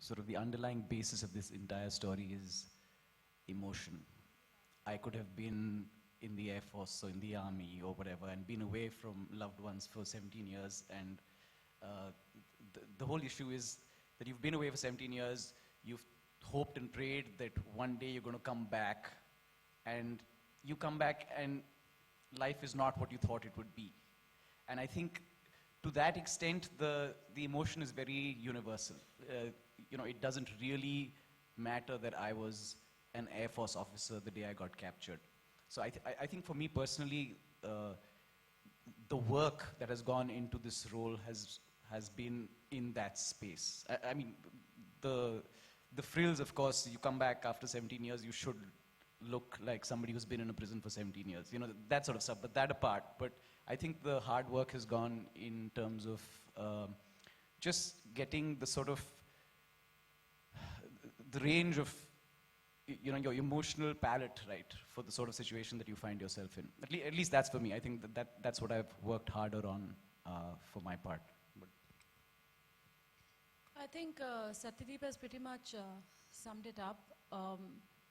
sort of the underlying basis of this entire story is emotion. I could have been in the Air Force or in the Army or whatever and been away from loved ones for 17 years. And the whole issue is that you've been away for 17 years, you've hoped and prayed that one day you're going to come back, and you come back and life is not what you thought it would be. And I think to that extent, the emotion is very universal. It doesn't really matter that I was an Air Force officer the day I got captured. So I think for me personally, the work that has gone into this role has been in that space. I mean, the frills, of course, you come back after 17 years, you should look like somebody who's been in a prison for 17 years, that sort of stuff, but that apart. But I think the hard work has gone in terms of just getting the sort of, the range of, your emotional palette right for the sort of situation that you find yourself in. At least that's for me. I think that's what I've worked harder on for my part. But I think Satyadeep has pretty much summed it up.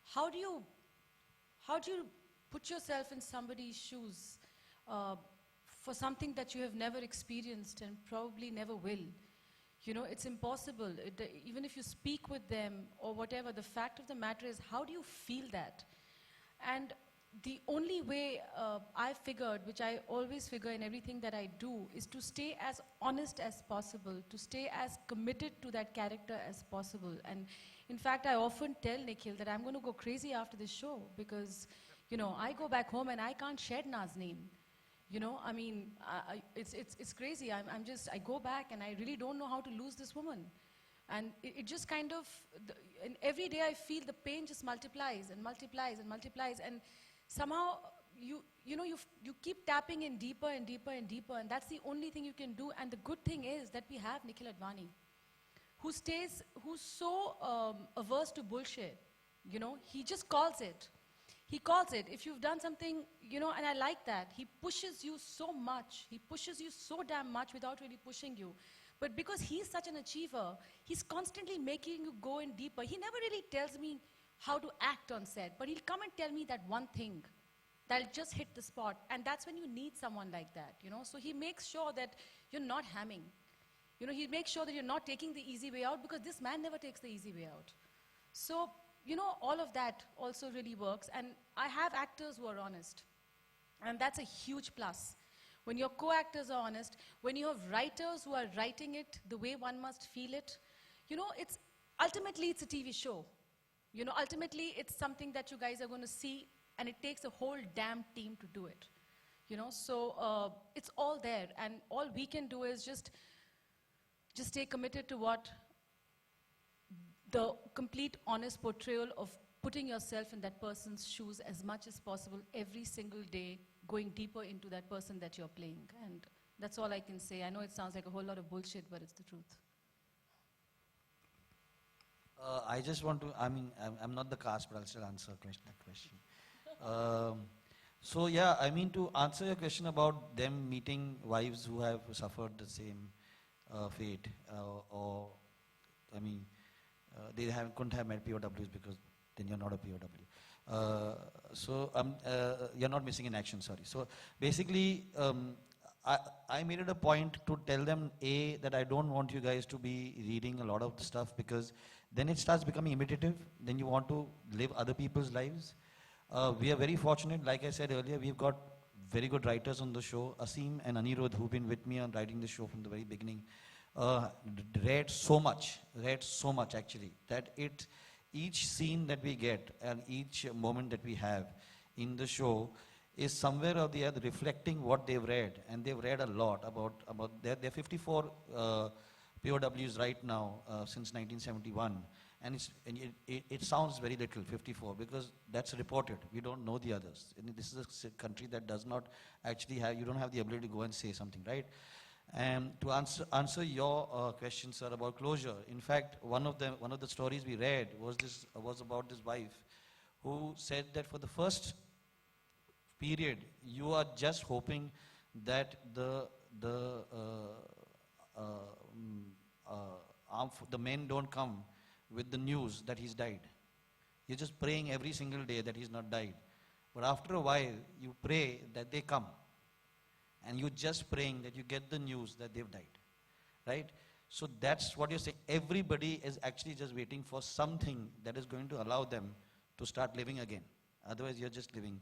How do you put yourself in somebody's shoes for something that you have never experienced and probably never will? It's impossible. Even if you speak with them or whatever, the fact of the matter is, how do you feel that? And the only way I figured, which I always figure in everything that I do, is to stay as honest as possible, to stay as committed to that character as possible. And in fact, I often tell Nikhil that I'm going to go crazy after this show because, I go back home and I can't shed Nazneen. I mean, it's crazy. I go back and I really don't know how to lose this woman. And it just kind of, and every day I feel the pain just multiplies and multiplies and multiplies. And somehow you keep tapping in deeper and deeper and deeper, and that's the only thing you can do. And the good thing is that we have Nikhil Advani, who's so averse to bullshit. He just calls it. He calls it. If you've done something, and I like that. He pushes you so much. He pushes you so damn much without really pushing you. But because he's such an achiever, he's constantly making you go in deeper. He never really tells me how to act on set, but he'll come and tell me that one thing that'll just hit the spot. And that's when you need someone like that, So he makes sure that you're not hamming. He makes sure that you're not taking the easy way out, because this man never takes the easy way out. So, all of that also really works. And I have actors who are honest. And that's a huge plus. When your co-actors are honest, when you have writers who are writing it the way one must feel it, ultimately it's a TV show. Ultimately it's something that you guys are going to see, and it takes a whole damn team to do it. So it's all there, and all we can do is just stay committed to what the complete honest portrayal of putting yourself in that person's shoes as much as possible every single day, going deeper into that person that you're playing. And that's all I can say. I know it sounds like a whole lot of bullshit, but it's the truth. I just want to, I'm not the cast, but I'll still answer that question. So yeah, to answer your question about them meeting wives who have suffered the same fate, they couldn't have met POWs because then you're not a POW. You're not missing in action, sorry. So basically, I made it a point to tell them, that I don't want you guys to be reading a lot of stuff, because then it starts becoming imitative. Then you want to live other people's lives. We are very fortunate, like I said earlier, we've got very good writers on the show. Asim and Anirudh, who've been with me on writing the show from the very beginning, read so much actually, that each scene that we get and each moment that we have in the show is somewhere or the other reflecting what they've read. And they've read a lot about there are 54 POWs right now since 1971. And it sounds very little, 54, because that's reported. We don't know the others. And this is a country that does not actually have, you don't have the ability to go and say something, right? And to answer your question, sir, about closure, in fact, one of the stories we read was about this wife who said that for the first period, you are just hoping that the men don't come with the news that he's died. You're just praying every single day that he's not died. But after a while, you pray that they come. And you're just praying that you get the news that they've died. Right? So that's what you're saying. Everybody is actually just waiting for something that is going to allow them to start living again. Otherwise, you're just living,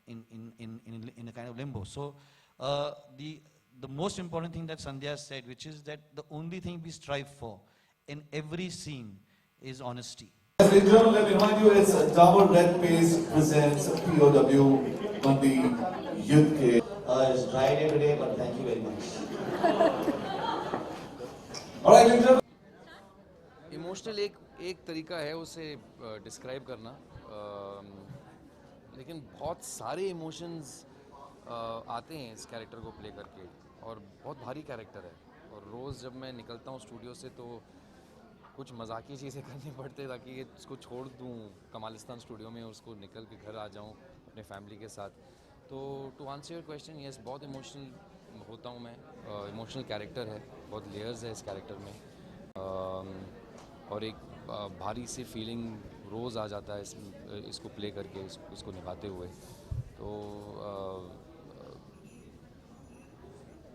in a kind of limbo. So the most important thing that Sandhya said, which is that the only thing we strive for in every scene is honesty. Ladies and gentlemen, let me remind you, it's Dabur Red Paste presents POW Bandi Yudh Ke. It's dry day today, but thank you very much. Alright, ladies and gentlemen. Emotional एक तरीका है उसे describe करना, लेकिन बहुत सारे emotions आते हैं इस कैरेक्टर को प्ले करके, और बहुत भारी कैरेक्टर है। और रोज़ जब मैं निकलता हूँ स्टूडियो से तो कुछ मजाकी चीज़ें करनी पड़ती ताकि इसको छोड़ दूँ कमालिस्तान स्टूडियो में, उसको निकल के घर आ जाऊँ अपने फैमिली के साथ। तो to answer your question, yes, बहुत इमोशनल होता हूँ मैं। इमोशनल कैरेक्टर है, बहुत लेयर्स है इस कैरेक्टर में, और एक भारी सी फीलिंग रोज़ आ जाता है इसको प्ले करके, इसको निभाते हुए। तो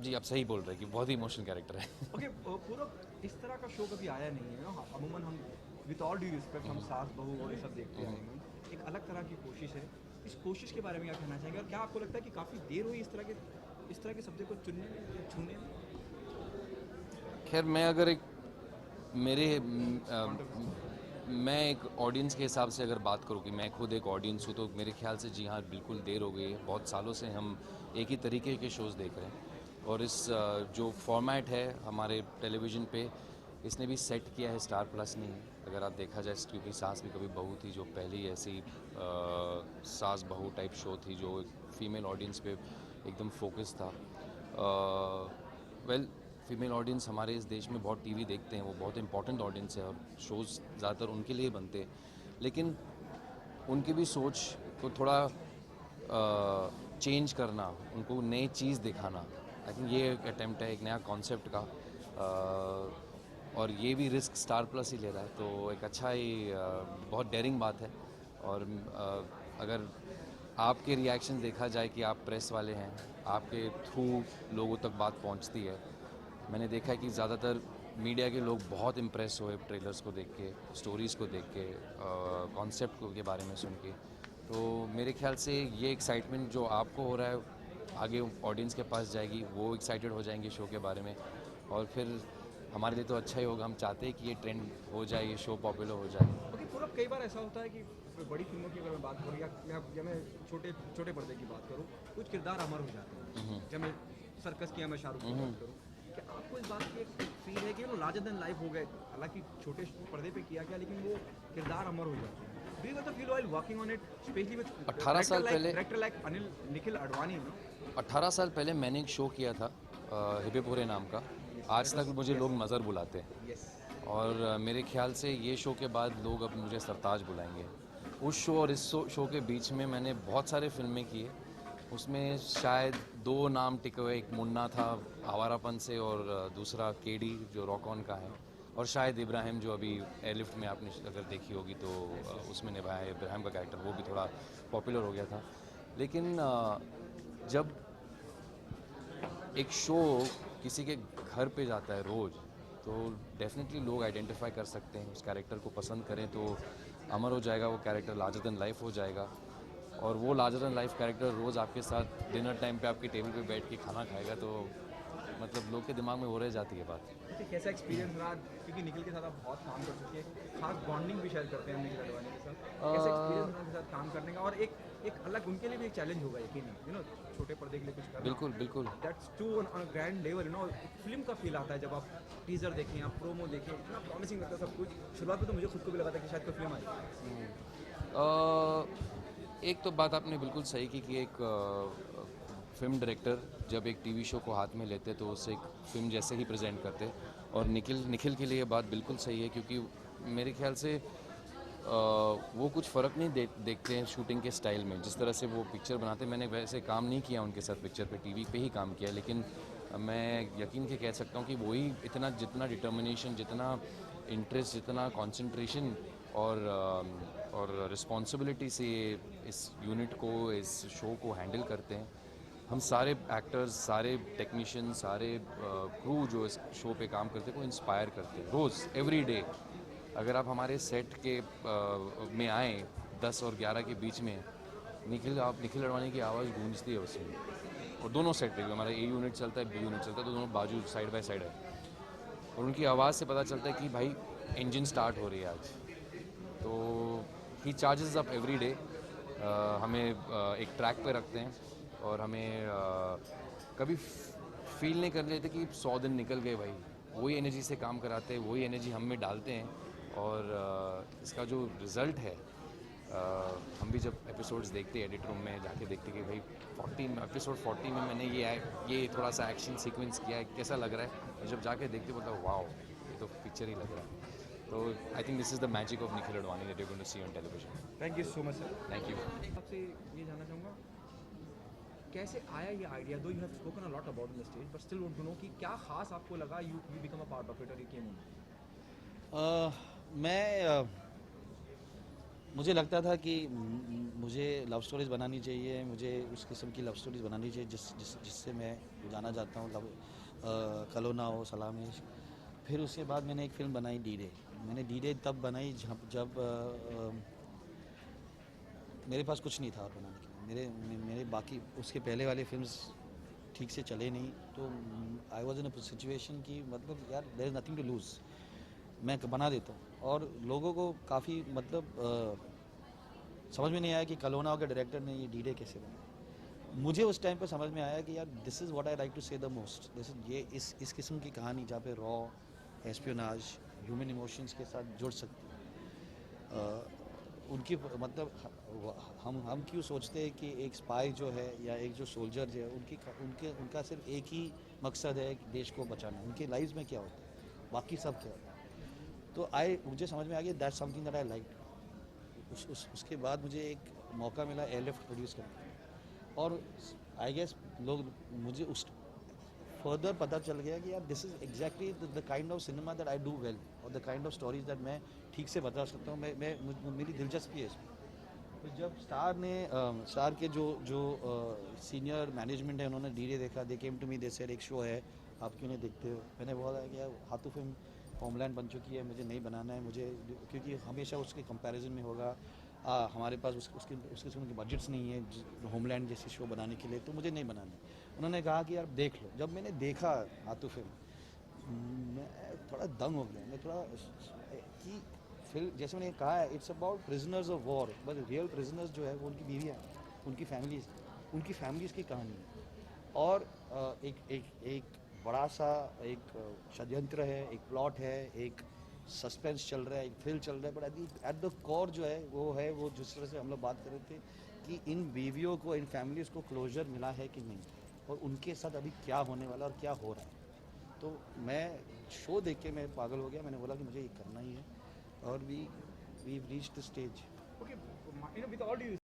जी, आप सही बोल रहे हैं कि बहुत ही इमोशनल कैरेक्टर है। ओके, पूरा इस तरह का शो कभी आया नहीं है ना। अमूमन हम विद ऑल ड्यू रिस्पेक्ट हम सास बहू और ये सब देखते हैं। एक अलग तरह की कोशिश है। इस कोशिश के बारे में क्या कहना चाहेंगे, और क्या आपको लगता है कि काफ़ी देर हुई इस तरह के शब्द को चुनने में, छूने में? खैर, मैं अगर मैं एक ऑडियंस के हिसाब से अगर बात करूँ कि मैं खुद एक ऑडियंस हूँ, तो मेरे ख्याल से जी हाँ, बिल्कुल देर हो गई है। बहुत सालों से हम एक ही तरीके के शोज़ देख रहे हैं, और इस जो फॉर्मेट है हमारे टेलीविज़न पे, इसने भी सेट किया है स्टार प्लस ने। अगर आप देखा जाए, क्योंकि सास भी कभी बहू थी जो पहली ऐसी सास बहू टाइप शो थी जो फीमेल ऑडियंस पे एकदम फोकस था। वेल, फीमेल ऑडियंस हमारे इस देश में बहुत टीवी देखते हैं, वो बहुत इंपॉर्टेंट ऑडियंस है, और शोज़ ज़्यादातर उनके लिए बनते हैं। लेकिन उनकी भी सोच को थोड़ा चेंज करना, उनको नई चीज़ दिखाना, आई थिंक ये एक अटेम्प्ट है एक नया कॉन्सेप्ट का, और ये भी रिस्क स्टार प्लस ही ले रहा है, तो एक अच्छा ही बहुत डेयरिंग बात है। और अगर आपके रिएक्शन देखा जाए कि आप प्रेस वाले हैं, आपके थ्रू लोगों तक बात पहुंचती है। मैंने देखा है कि ज़्यादातर मीडिया के लोग बहुत इम्प्रेस हुए ट्रेलर्स को देख के, स्टोरीज़ को देख के, कॉन्सेप्ट के बारे में सुन के। तो मेरे ख्याल से ये एक्साइटमेंट जो आपको हो रहा है आगे ऑडियंस के पास जाएगी, वो एक्साइटेड हो जाएंगे शो के बारे में, और फिर हमारे लिए तो अच्छा ही होगा। हम चाहते हैं कि ये ट्रेंड हो जाए, ये शो पॉपुलर हो जाए। ओके, पूरा कई बार ऐसा होता है कि बड़ी फिल्मों की अगर मैं बात करूँ या मैं छोटे पर्दे की बात करूँ, कुछ किरदार अमर हो जाते हैं। जब मैं सर्कस की या मैं शाहरुख की बात करूँ, क्या आपको इस बात की एक फील है कि वो लार्जर देन लाइफ हो गए? हालांकि छोटे पर्दे पे किया गया, लेकिन वो किरदार अमर हो जाते हैं। Do you get the feel while working on it, specially with 18 साल पहले डायरेक्टर लाइक निखिल अडवाणी, 18 साल पहले मैंने एक शो किया था हिबेपुरे नाम का। आज तक मुझे लोग नज़र बुलाते हैं, और मेरे ख्याल से ये शो के बाद लोग अब मुझे सरताज बुलाएंगे। उस शो और इस शो के बीच में मैंने बहुत सारे फिल्में किए, उसमें शायद 2 नाम टिके हुए। एक मुन्ना था आवारापन से, और दूसरा केडी जो रॉक ऑन का है, और शायद इब्राहिम जो अभी एयरलिफ्ट में आपने अगर देखी होगी तो उसमें निभाया है इब्राहिम का कैरेक्टर, वो भी थोड़ा पॉपुलर हो गया था। लेकिन जब एक शो किसी के घर पे जाता है रोज़, तो डेफिनेटली लोग आइडेंटिफाई कर सकते हैं, उस कैरेक्टर को पसंद करें तो अमर हो जाएगा वो कैरेक्टर, लार्जर देन लाइफ हो जाएगा। और वो लार्जर देन लाइफ कैरेक्टर रोज़ आपके साथ डिनर टाइम पे आपके टेबल पे बैठ के खाना खाएगा, तो मतलब लोग के दिमाग में हो रह जाती है बात। कैसा एक्सपीरियंस रहा, क्योंकि निखिल के साथ आप बहुत काम कर चुके हैं, खास बॉन्डिंग भी शायद करते हैं निखिल अडवाणी के साथ, कैसा एक्सपीरियंस उनके साथ काम करने का? और एक अलग उनके लिए भी एक चैलेंज होगा यकीन, छोटे पर्दे के लिए कुछ करना। बिल्कुल बिल्कुल, that's too on a grand level, film का फील आता है जब आप टीजर देखें, आप प्रोमो देखें, इतना प्रॉमिसिंग लगता है सब कुछ। शुरुआत में तो मुझे खुद को भी लगा था कि शायद कोई फिल्म आई। एक तो बात आपने बिल्कुल सही की कि एक फिल्म डायरेक्टर जब एक टीवी शो को हाथ में लेते तो उसे एक फिल्म जैसे ही प्रेजेंट करते, और निखिल के लिए ये बात बिल्कुल सही है, क्योंकि मेरे ख्याल से वो कुछ फ़र्क नहीं देखते हैं शूटिंग के स्टाइल में, जिस तरह से वो पिक्चर बनाते। मैंने वैसे काम नहीं किया उनके साथ पिक्चर पे, टीवी पे ही काम किया, लेकिन मैं यकीन के कह सकता हूँ कि वही जितना डिटर्मिनेशन, जितना इंटरेस्ट, जितना कंसंट्रेशन और रिस्पॉन्सिबिलिटी से इस यूनिट को, इस शो को हैंडल करते हैं। हम सारे एक्टर्स, सारे टेक्नीशियन, सारे क्रू जो इस शो पे काम करते हैं को इंस्पायर करते हैं रोज़, एवरी डे। अगर आप हमारे सेट के में आए 10 और 11 के बीच में, निखिल अडवाणी की आवाज़ गूंजती है उसमें। और दोनों सेट पे भी, हमारा ए यूनिट चलता है, बी यूनिट चलता है, तो दोनों बाजू साइड बाय साइड है, और उनकी आवाज़ से पता चलता है कि भाई इंजन स्टार्ट हो रही है आज। तो ही चार्जेस अप एवरी डे। हमें एक ट्रैक पे रखते हैं, और हमें कभी फील नहीं कर लेते कि 100 दिन निकल गए भाई। वही एनर्जी से काम कराते हैं, वही एनर्जी हम में डालते हैं, और इसका जो रिज़ल्ट है, हम भी जब एपिसोड्स देखते हैं एडिट रूम में जाके देखते हैं कि भाई एपिसोड 40 में मैंने ये थोड़ा सा एक्शन सीक्वेंस किया है, कैसा लग रहा है, और जब जाके देखते बोलता हूँ वाओ, ये तो पिक्चर ही लग रहा है। तो I think this is the magic of Nikhil Advani that you going to see on television. Thank you so much sir. Thank you. आपसे ये जानना चाहूँगा, कैसे आया ये idea? Though you have spoken a lot about in the stage, but still want to know कि क्या खास आपको लगा, you become a part of it और यू केम ऑन? मुझे लगता था कि मुझे लव स्टोरीज बनानी चाहिए, मुझे उस किस्म की लव स्टोरीज बनानी चाहिए जिससे मैं जाना चाहता हूँ। कलो ना हो, सलाम इश्क। फिर उसके बाद मैंने एक फ़िल्म बनाई डी डे। मैंने डी डे तब बनाई जब मेरे पास कुछ नहीं था और बनाने के लिए। मेरे बाकी उसके पहले वाले फिल्म्स ठीक से चले नहीं, तो I was in a situation कि मतलब यार there is nothing to lose, मैं बना देता हूँ। और लोगों को काफ़ी मतलब समझ में नहीं आया कि कलोना के डायरेक्टर ने ये डी डे कैसे बनाया। मुझे उस टाइम पे समझ में आया कि यार this is what I like to say the most. This ये इस किस्म की कहानी जहाँ पे रॉ एस्पियोनाज, ह्यूमन इमोशंस के साथ जुड़ सकती है। उनकी मतलब हम क्यों सोचते हैं कि एक स्पाई जो है या एक जो सोल्जर जो है उनका सिर्फ एक ही मकसद है देश को बचाना। उनकी लाइफ में क्या होता है, बाकी सब क्या होता है। तो मुझे समझ में आ गया that's something that I like. उसके बाद मुझे एक मौका मिला एयरलिफ्ट प्रोड्यूस करने का, और आई गेस लोग मुझे उस फर्दर पता चल गया कि यार this is exactly the kind of cinema that I do well, और the kind of stories that मैं ठीक से बता सकता हूँ। मेरी दिलचस्पी है इसमें। तो जब स्टार के जो सीनियर मैनेजमेंट है, उन्होंने डी डे देखा, they came to me, they said एक शो है, आप क्यों नहीं देखते हो? मैंने बोला कि यार हाथू फिल्म होमलैंड बन चुकी है, मुझे नहीं बनाना है, मुझे क्योंकि हमेशा उसके कंपैरिजन में होगा हमारे पास उसके किस्म के बजट्स नहीं है होमलैंड जैसी शो बनाने के लिए, तो मुझे नहीं बनाना है। उन्होंने कहा कि यार देख लो। जब मैंने देखा हाथू फिल्म, मैं थोड़ा दंग हो गया। मैं थोड़ा कि फिल्म जैसे मैंने कहा है, it's about prisoners of war, but real prisoners जो है वो उनकी बीवियाँ, उनकी फैमिलीज़ की कहानी है। और एक बड़ा सा एक षड्यंत्र है, एक प्लॉट है, एक सस्पेंस चल रहा है, एक थ्रिल चल रहा है, बट एट द कोर जो है वो जिस तरह से हम लोग बात कर रहे थे कि इन बीवियों को, इन फैमिलीज़ को क्लोजर मिला है कि नहीं, और उनके साथ अभी क्या होने वाला और क्या हो रहा है। तो मैं शो देख के मैं पागल हो गया। मैंने बोला कि मुझे ये करना ही है, और we reach the stage. Okay, with all due